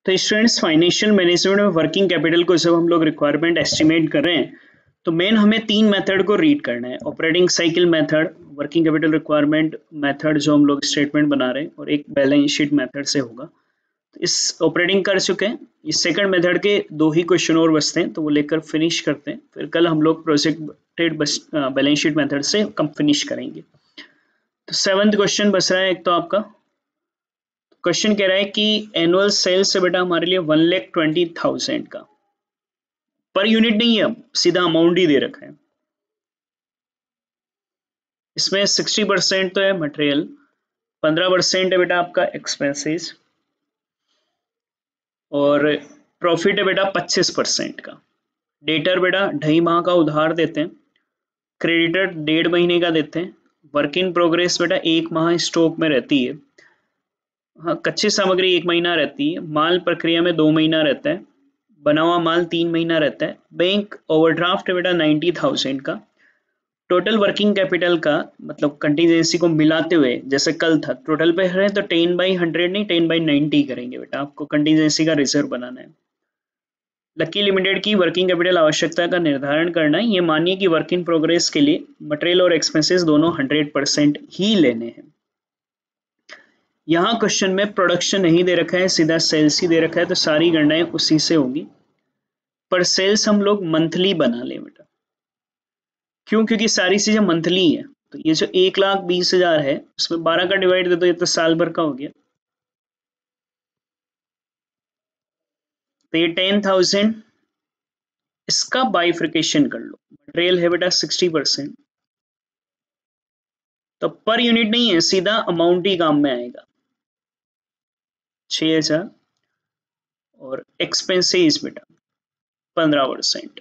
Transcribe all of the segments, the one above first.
तो students financial management में working capital को जब हम लोग रिक्वायरमेंट एस्टिमेट कर रहे हैं तो मेन हमें 3 मेथड को रीड करना है। Operating cycle method, working capital requirement method जो हम लोग स्टेटमेंट बना रहे हैं, और एक बैलेंस शीट मेथड से होगा। तो इस ऑपरेटिंग कर चुके हैं, इस सेकंड मेथड के 2 ही क्वेश्चन और बचते हैं, तो वो लेकर फिनिश करते हैं। फिर कल हम लोग प्रोजेक्टेड बैलेंस शीट मेथड से कम फिनिश करेंगे। तो 7th क्वेश्चन बच रहा है एक तो आपका क्वेश्चन कह रहा है कि एनुअल सेल्स से बेटा हमारे लिए 1,20,000 का पर यूनिट नहीं है, सीधा अमाउंट ही दे रखा है। इसमें 60% तो है मटेरियल, 15% है बेटा आपका एक्सपेंसेस, और प्रॉफिट है बेटा 25% का। डेटर बेटा 2.5 माह का उधार देते हैं, क्रेडिटर 1.5 महीने का देते हैं, वर्क इन प्रोग्रेस बेटा 1 माह स्टॉक में रहती है, हाँ कच्ची सामग्री 1 महीना रहती है, माल प्रक्रिया में 2 महीना रहता है, बना हुआ माल 3 महीना रहता है, बैंक ओवरड्राफ्ट बेटा 90,000 का। टोटल वर्किंग कैपिटल का मतलब कंटीजेंसी को मिलाते हुए जैसे कल था टोटल पे है तो 10/100 नहीं 10/90 करेंगे बेटा, आपको कंटीजेंसी का रिजर्व बनाना है। लकी लिमिटेड की वर्किंग कैपिटल आवश्यकता का निर्धारण करना है। ये मानिए कि वर्क इन प्रोग्रेस के लिए मटेरियल और एक्सपेंसेस दोनों 100% ही लेने हैं। यहाँ क्वेश्चन में प्रोडक्शन नहीं दे रखा है, सीधा सेल्स ही दे रखा है, तो सारी गणनाएं उसी से होंगी। पर सेल्स हम लोग मंथली बना लें बेटा, क्यों? क्योंकि सारी चीजें मंथली है। तो ये जो 1,20,000 है उसमें 12 का डिवाइड दे दो, ये तो साल भर का हो गया। तो ये 10,000, इसका बाइफ्रिकेशन कर लो। मटेरियल है बेटा 60%, तो पर यूनिट नहीं है, सीधा अमाउंट ही काम में आएगा 6,000, और एक्सपेंसेस बेटा 15%।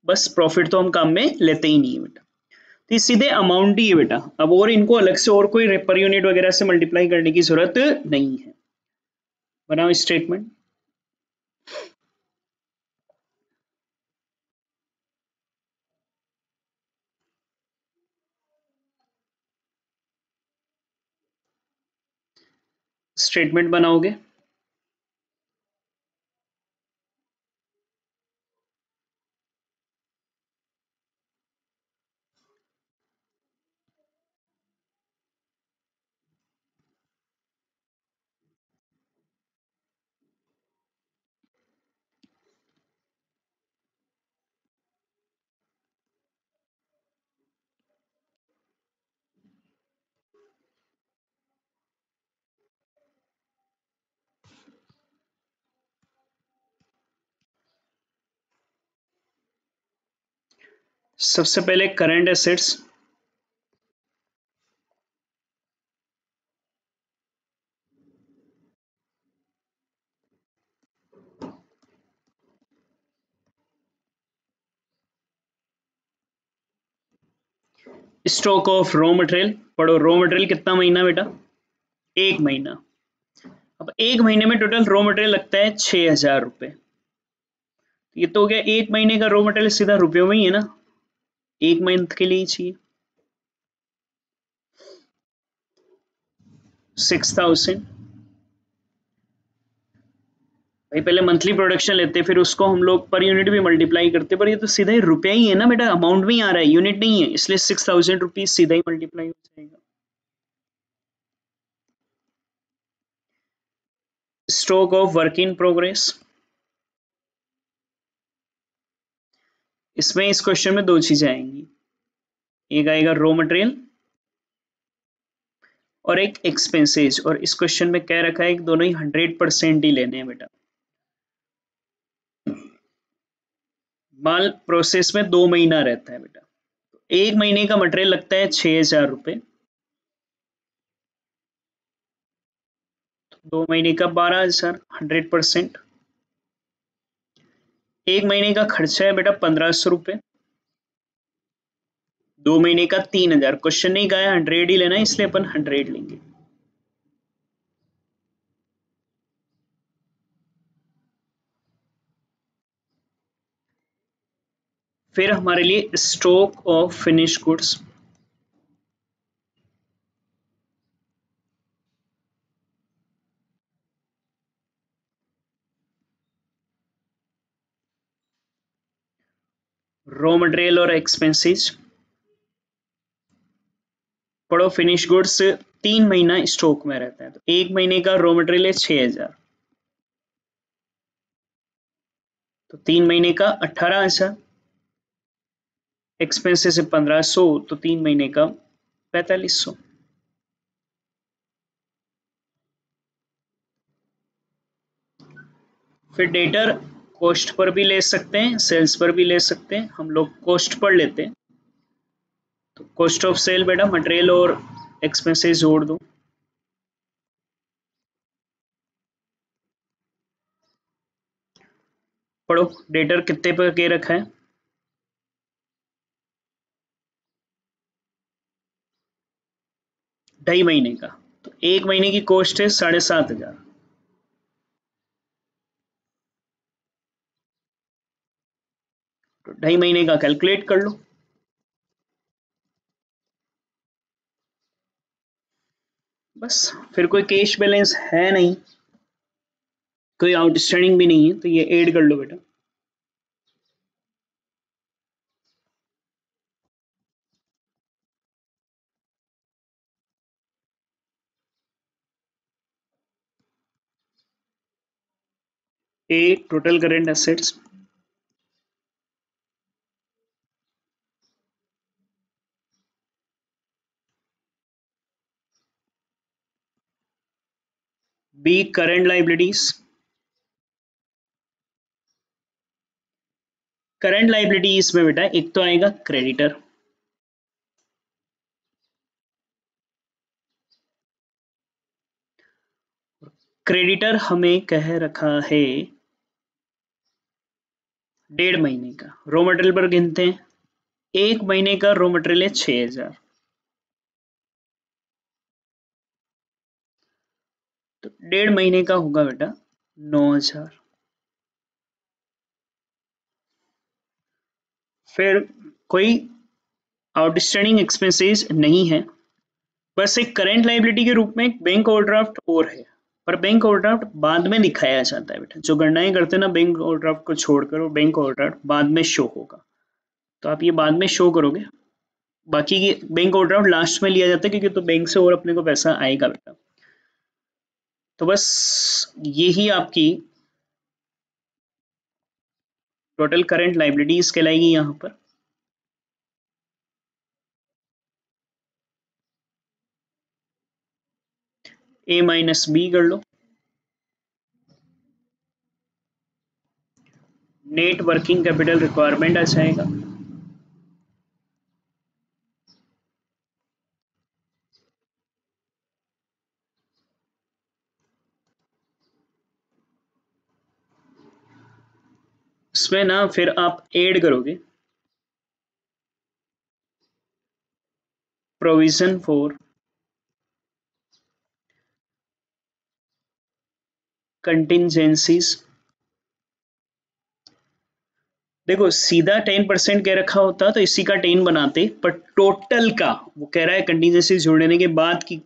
बस प्रॉफिट तो हम काम में लेते ही नहीं है बेटा, तो ये सीधे अमाउंट ही है बेटा। अब और इनको अलग से और कोई पर यूनिट वगैरह से मल्टीप्लाई करने की जरूरत नहीं है। बनाओ स्टेटमेंट। स्टेटमेंट बनाओगे, सबसे पहले current assets, stock of raw material. पढ़ो रॉ मटेरियल कितना महीना बेटा, 1 महीना। अब 1 महीने में टोटल रॉ मटेरियल लगता है 6,000 रुपए। ये तो हो गया 1 महीने का रॉ मटेरियल, सीधा रुपयों में ही है ना, 1 मंथ के लिए ही चाहिए। 6,000 भाई, पहले मंथली प्रोडक्शन लेते फिर उसको हम लोग पर यूनिट भी मल्टीप्लाई करते, पर ये तो सीधा ही रुपया ही है ना बेटा, अमाउंट में ही आ रहा है, यूनिट नहीं है, इसलिए 6,000 रुपीज सीधा ही मल्टीप्लाई हो जाएगा। Stock of work in progress, इसमें इस क्वेश्चन में 2 चीजें आएंगी, एक आएगा रॉ मटेरियल और एक एक्सपेंसेस, और इस क्वेश्चन में कह रखा है कि दोनों ही 100% ही लेने हैं बेटा। माल प्रोसेस में 2 महीना रहता है बेटा, तो 1 महीने का मटेरियल लगता है 6,000 रुपए, 2 महीने का 12,000, 100%। 1 महीने का खर्चा है बेटा 1,500 रुपए, 2 महीने का 3,000। क्वेश्चन नहीं कहा है 100 ही लेना है, इसलिए अपन 100 लेंगे। फिर हमारे लिए stock of finish goods, raw material और एक्सपेंसेस पढ़ो। फिनिश गुड्स 3 महीना स्टॉक में रहता है, तो 1 महीने का रॉ मटेरियल है 6,000, तो 3 महीने का 18,000, एक्सपेंसेस है 1,500, तो 3 महीने का 4,500। फिर डेटर कॉस्ट पर भी ले सकते हैं, सेल्स पर भी ले सकते हैं, हम लोग कॉस्ट पर लेते हैं। तो कॉस्ट ऑफ सेल बेटा मटेरियल और एक्सपेंसेस जोड़ दो। पढ़ो डेटर कितने पर के रखा है, 2.5 महीने का, तो 1 महीने की कॉस्ट है 7,500। तो 2.5 महीने का कैलकुलेट कर लो। बस फिर कोई कैश बैलेंस है नहीं, कोई आउटस्टैंडिंग भी नहीं है, तो ये ऐड कर लो बेटा। A total current assets, B current liabilities. Current liabilities में बेटा एक तो आएगा क्रेडिटर, क्रेडिटर हमें कह रखा है 1.5 महीने का, रॉ मटेरियल पर गिनते हैं, 1 महीने का रॉ मटेरियल है 6,000, तो 1.5 महीने का होगा बेटा 9,000। फिर कोई आउटस्टैंडिंग एक्सपेंसेस नहीं है, बस एक करंट लाइबिलिटी के रूप में एक बैंक ओवरड्राफ्ट और है, पर बैंक ओवरड्राफ्ट बाद में दिखाया जाता है बेटा, जो गणनाएं करते हैं ना बैंक ओवरड्राफ्ट को छोड़कर, वो बैंक ओवरड्राफ्ट बाद में शो होगा, तो आप ये बाद में शो करोगे। बाकी की बैंक ओवरड्राफ्ट लास्ट में लिया जाता है, क्योंकि तो बैंक से और अपने को पैसा आएगा बेटा। तो बस यही आपकी टोटल करंट लाइबिलिटीज कहलाएगी यहाँ पर। ए माइनस बी कर लो, नेट वर्किंग कैपिटल रिक्वायरमेंट आ जाएगा, इसमें ना फिर आप ऐड करोगे प्रोविजन फॉर कंटिजेंसीज। देखो सीधा 10% कह रखा होता तो इसी का 10 बनाते, पर टोटल का वो कह रहा है कंटिजेंसी जोड़ने के बाद की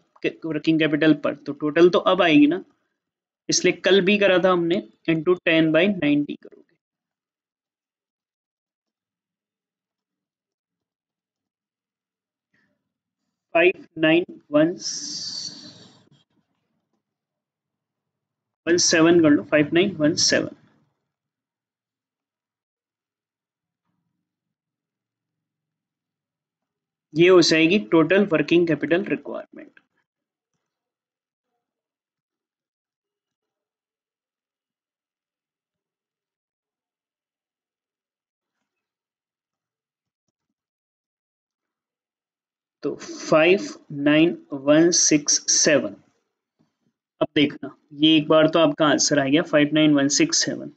वर्किंग कैपिटल पर, तो टोटल तो अब आएगी ना, इसलिए कल भी करा था हमने, इंटू 10/90 करोगे। 5917 कर लो, 5917, ये हो जाएगी टोटल वर्किंग कैपिटल रिक्वायरमेंट। तो 59,167। अब देखना, ये एक बार तो आपका आंसर आ गया 59,167,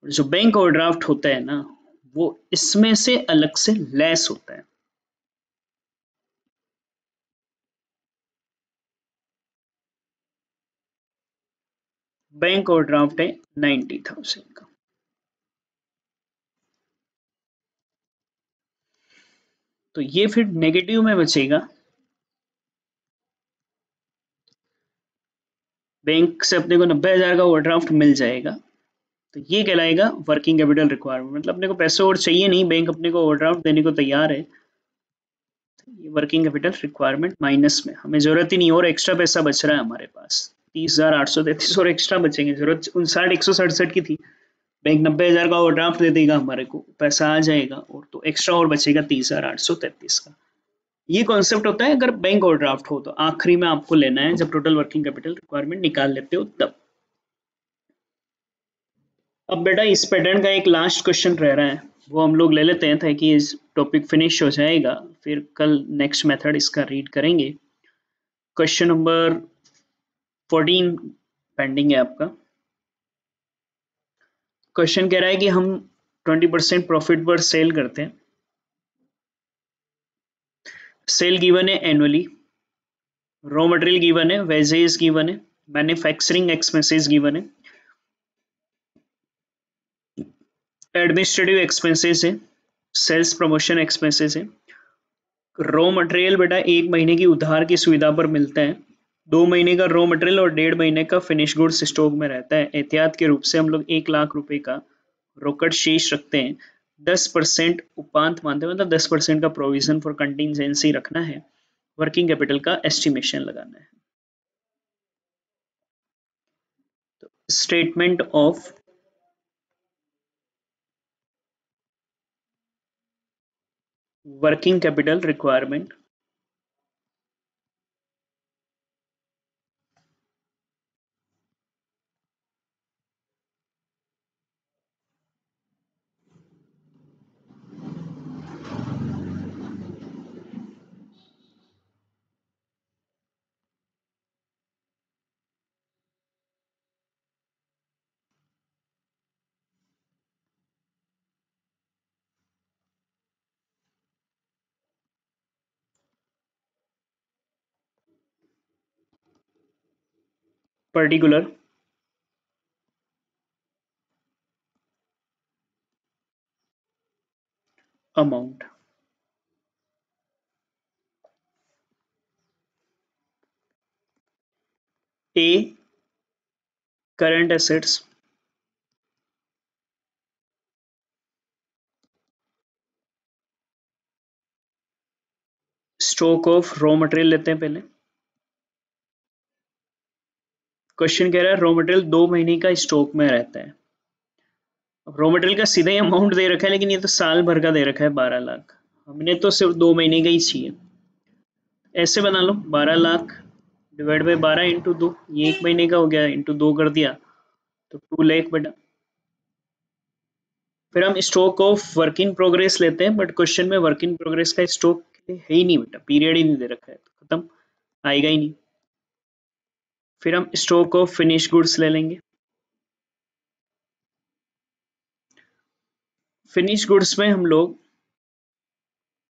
जो बैंक ओवरड्राफ्ट होता है ना, वो इसमें से अलग से लेस होता है। बैंक ओवरड्राफ्ट है 90,000 का, तो ये फिर नेगेटिव में बचेगा। बैंक से अपने को 90,000 का ओवरड्राफ्ट मिल जाएगा, तो ये कहलाएगा वर्किंग कैपिटल रिक्वायरमेंट, मतलब अपने को पैसे और चाहिए नहीं, बैंक अपने को ओवरड्राफ्ट देने को तैयार है। ये वर्किंग कैपिटल रिक्वायरमेंट माइनस में, हमें जरूरत ही नहीं और एक्स्ट्रा पैसा बच रहा है हमारे पास 30,833 और एक्स्ट्रा बचेंगे, जरूरत 59,167 की थी, बैंक 90,000 का ओवरड्राफ्ट दे देगा, हमारे को पैसा आ जाएगा और तो एक्स्ट्रा और बचेगा 30,833 का। ये कॉन्सेप्ट होता है अगर बैंक ओवरड्राफ्ट हो, तो आखिरी में आपको लेना है जब टोटल वर्किंग कैपिटल रिक्वायरमेंट निकाल लेते हो तब। अब बेटा इस पैटर्न का एक लास्ट क्वेश्चन रह रहा है, वो हम लोग ले लेते हैं ताकि इस टॉपिक फिनिश हो जाएगा, फिर कल नेक्स्ट मेथड इसका रीड करेंगे। क्वेश्चन नंबर 14 पेंडिंग है आपका। क्वेश्चन कह रहा है कि हम 20% प्रॉफिट पर सेल करते हैं, सेल गिवन है एनुअली, रॉ मटेरियल गिवन है, वेजेस गिवन है, मैन्युफैक्चरिंग एक्सपेंसेस गिवन है, एडमिनिस्ट्रेटिव एक्सपेंसेस है, सेल्स प्रमोशन एक्सपेंसेस है। रॉ मटेरियल बेटा 1 महीने की उधार की सुविधा पर मिलता है, 2 महीने का रॉ मटेरियल और 1.5 महीने का फिनिश गुड्स स्टॉक में रहता है। एहतियात के रूप से हम लोग 1 लाख रुपए का रोकड़ शेष रखते हैं, 10% उपांत मानते हैं, मतलब 10% का प्रोविजन फॉर कंटिजेंसी रखना है, वर्किंग कैपिटल का एस्टिमेशन लगाना है। तो statement of working capital requirement, particular amount. A current assets, stock of raw material लेते हैं पहले। क्वेश्चन कह रहा है रॉ मटेरियल 2 महीने का स्टॉक में रहता है। अब रॉ मटेरियल का सीधा ही अमाउंट दे रखा है, लेकिन ये तो साल भर का दे रखा है 12 लाख, हमने तो सिर्फ 2 महीने का ही चाहिए। ऐसे बना लो 12 लाख डिवाइड बाई 12 इंटू 2, ये 1 महीने का हो गया, इंटू 2 कर दिया तो 2 लाख बेटा। फिर हम stock of work in progress लेते हैं, बट क्वेश्चन में वर्क इन प्रोग्रेस का स्टॉक है ही नहीं बेटा, पीरियड ही नहीं दे रखा है, तो खत्म, आएगा ही नहीं। फिर हम स्टॉक ऑफ फिनिश गुड्स ले लेंगे। फिनिश गुड्स में हम लोग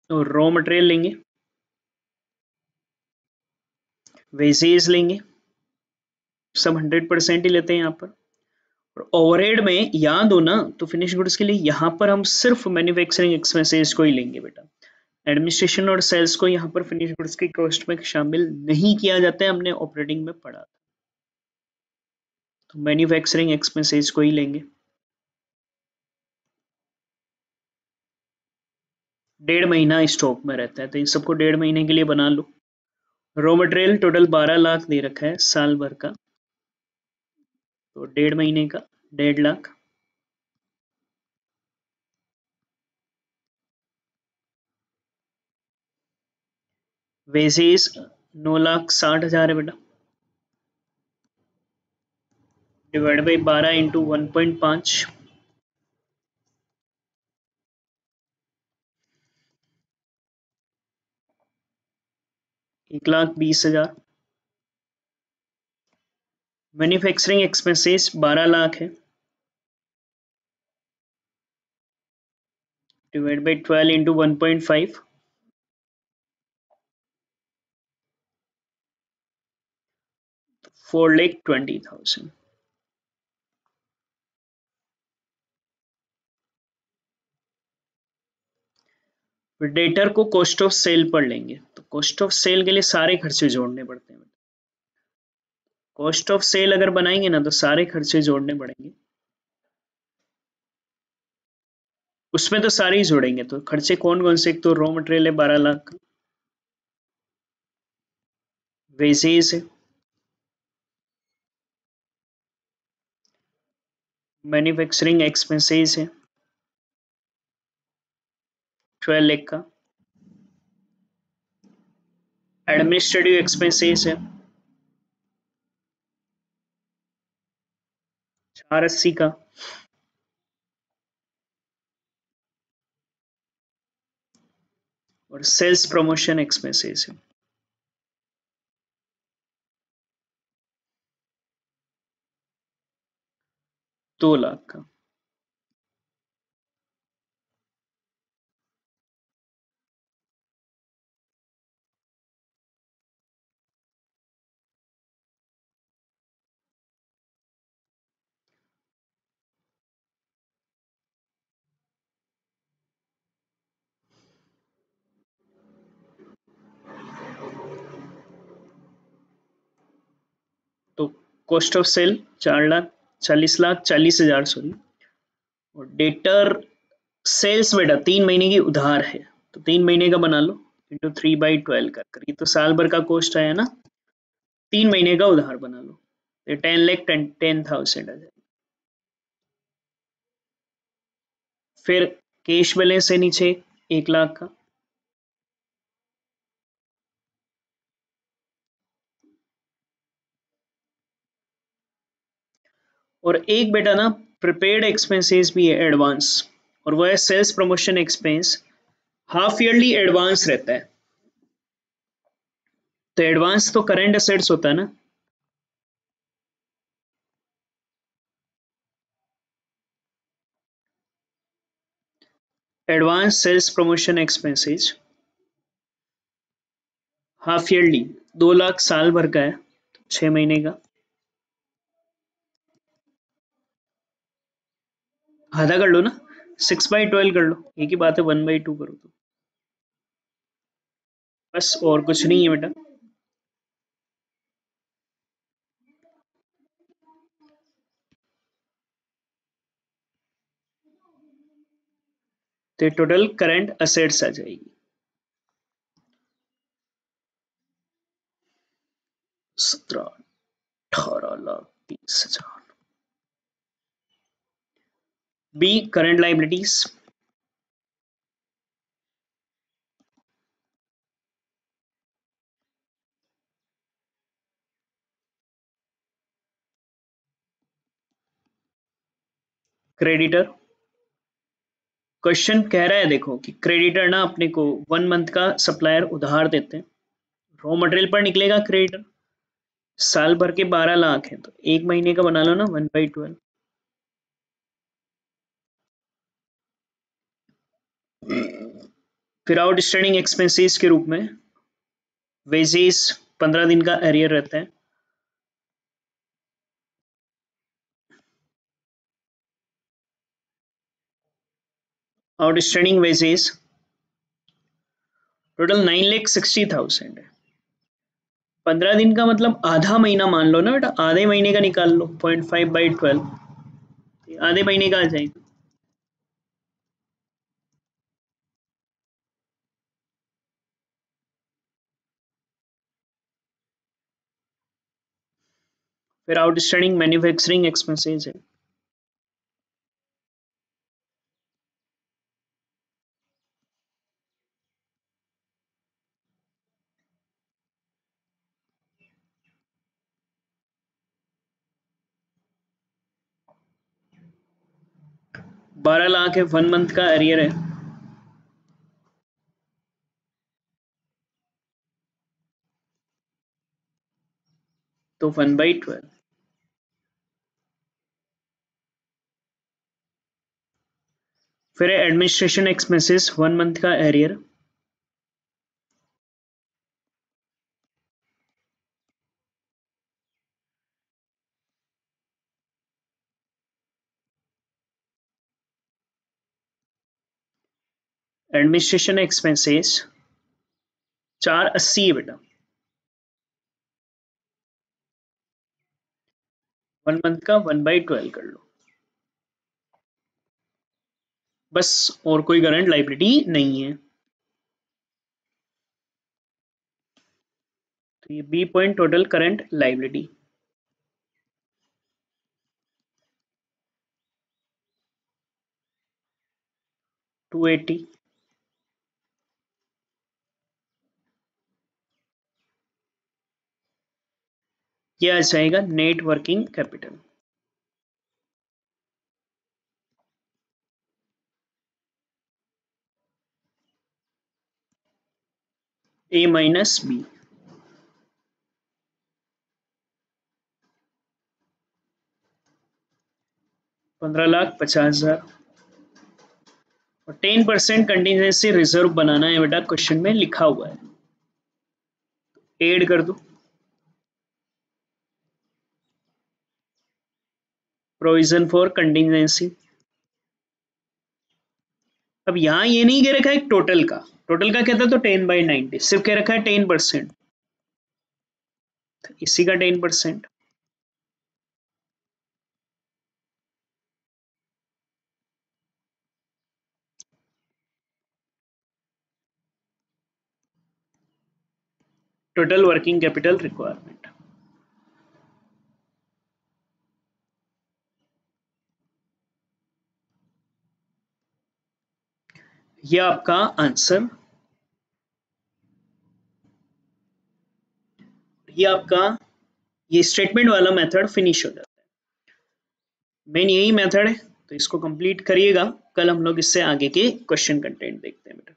रॉ मटेरियल लेंगे, वेजेस लेंगे, सब 100% ही लेते हैं यहाँ पर। और ओवरहेड में याद हो ना, तो फिनिश गुड्स के लिए यहाँ पर हम सिर्फ मैन्युफैक्चरिंग एक्सपेंसेस को ही लेंगे बेटा, एडमिनिस्ट्रेशन और सेल्स को यहाँ पर फिनिश गुड्स की कॉस्ट में शामिल नहीं किया जाता है, हमने ऑपरेटिंग में पढ़ा, तो मैन्युफैक्चरिंग एक्सपेंसेस को ही लेंगे। 1.5 महीना स्टॉक में रहता है, तो इन सबको 1.5 महीने के लिए बना लो। रॉ मटेरियल टोटल 12 लाख दे रखा है साल भर का, तो 1.5 महीने का 1.5 लाख। वेजेस 9,60,000 है बेटा, divide by 12 into 1.5, 1,20,000। Manufacturing expenses 12 lakh है, डिवाइड बाई 12 इंटू 1.5, 4,20,000। डेटर को कॉस्ट ऑफ सेल पर लेंगे, तो कॉस्ट ऑफ सेल के लिए सारे खर्चे जोड़ने पड़ते हैं। कॉस्ट ऑफ सेल अगर बनाएंगे ना तो सारे खर्चे जोड़ने पड़ेंगे। उसमें तो सारे ही जोड़ेंगे, तो खर्चे कौन कौन से, एक तो रॉ मटेरियल है 12 लाख का, वेजेस है, मैन्युफैक्चरिंग एक्सपेंसेस है 12 लाख का, एडमिनिस्ट्रेटिव एक्सपेंसेस है 480 का, और सेल्स प्रमोशन एक्सपेंसेस है 2 लाख का। तो cost of sale 4 lakh, 40 lakh, 40 हजार सॉरी, और डेटर सेल्स बेटा 3 महीने की उधार है, तो 3 महीने का बना लो इंटू 3/12 कर, ये तो साल भर का कॉस्ट आया ना, 3 महीने का उधार बना लो, तो 10 लाख 10,000 आ जाएगा। फिर कैश बैलेंस है नीचे 1 लाख का, और एक बेटा ना प्रिपेड एक्सपेंसेस भी है एडवांस, और वो है sales promotion expense, half yearly advance रहता है, तो एडवांस तो करंट असेट्स होता है ना, advance sales promotion expenses half yearly, 2 lakh साल भर का है, 6 महीने का, आधा कर लो ना, 6/12 कर लो, एक ही बात है, 1/2 करो तो बस, और कुछ नहीं है बेटा। तो टोटल करंट असेट्स आ जाएगी 17-18 लाख 30 हजार। B current liabilities, creditor, question कह रहा है देखो कि क्रेडिटर ना अपने को 1 मंथ का सप्लायर उधार देते हैं, रॉ मटेरियल पर निकलेगा क्रेडिटर, साल भर के 12 लाख है, तो 1 महीने का बना लो ना 1/12। फिर आउटस्टैंडिंग एक्सपेंसेस के रूप में वेजेस 15 दिन का एरियर रहता है, आउटस्टैंडिंग वेजेस टोटल 9,60,000 है, 15 दिन का मतलब आधा महीना मान लो ना बेटा, आधे महीने का निकाल लो 0.5/12, आधे महीने का आ जाएगा। फिर आउटस्टैंडिंग मैन्युफैक्चरिंग एक्सपेंसेस है, 12 लाख है, 1 मंथ का एरियर है, तो 1/12। फिर एडमिनिस्ट्रेशन एक्सपेंसेस 1 मंथ का एरियर, एडमिनिस्ट्रेशन एक्सपेंसेस 480 है बेटा, 1 मंथ का 1/12 कर लो, बस, और कोई करंट लायबिलिटी नहीं है। तो ये B point total current liability. Two 80। ये आ जाएगा net working capital. A minus B. 15,50,000 और 10% कंटीजेंसी रिजर्व बनाना है बेटा, क्वेश्चन में लिखा हुआ है, ऐड कर दो। Provision for contingency. अब यहाँ ये नहीं कह रखा है टोटल का, टोटल का कहता तो 10/90, सिर्फ कह रखा है 10%, इसी का 10%। Total working capital requirement. ये आपका आंसर, ये आपका ये स्टेटमेंट वाला मेथड फिनिश हो जाता है। मेन यही मेथड है, तो इसको कंप्लीट करिएगा। कल हम लोग इससे आगे के क्वेश्चन कंटेंट देखते हैं बेटा।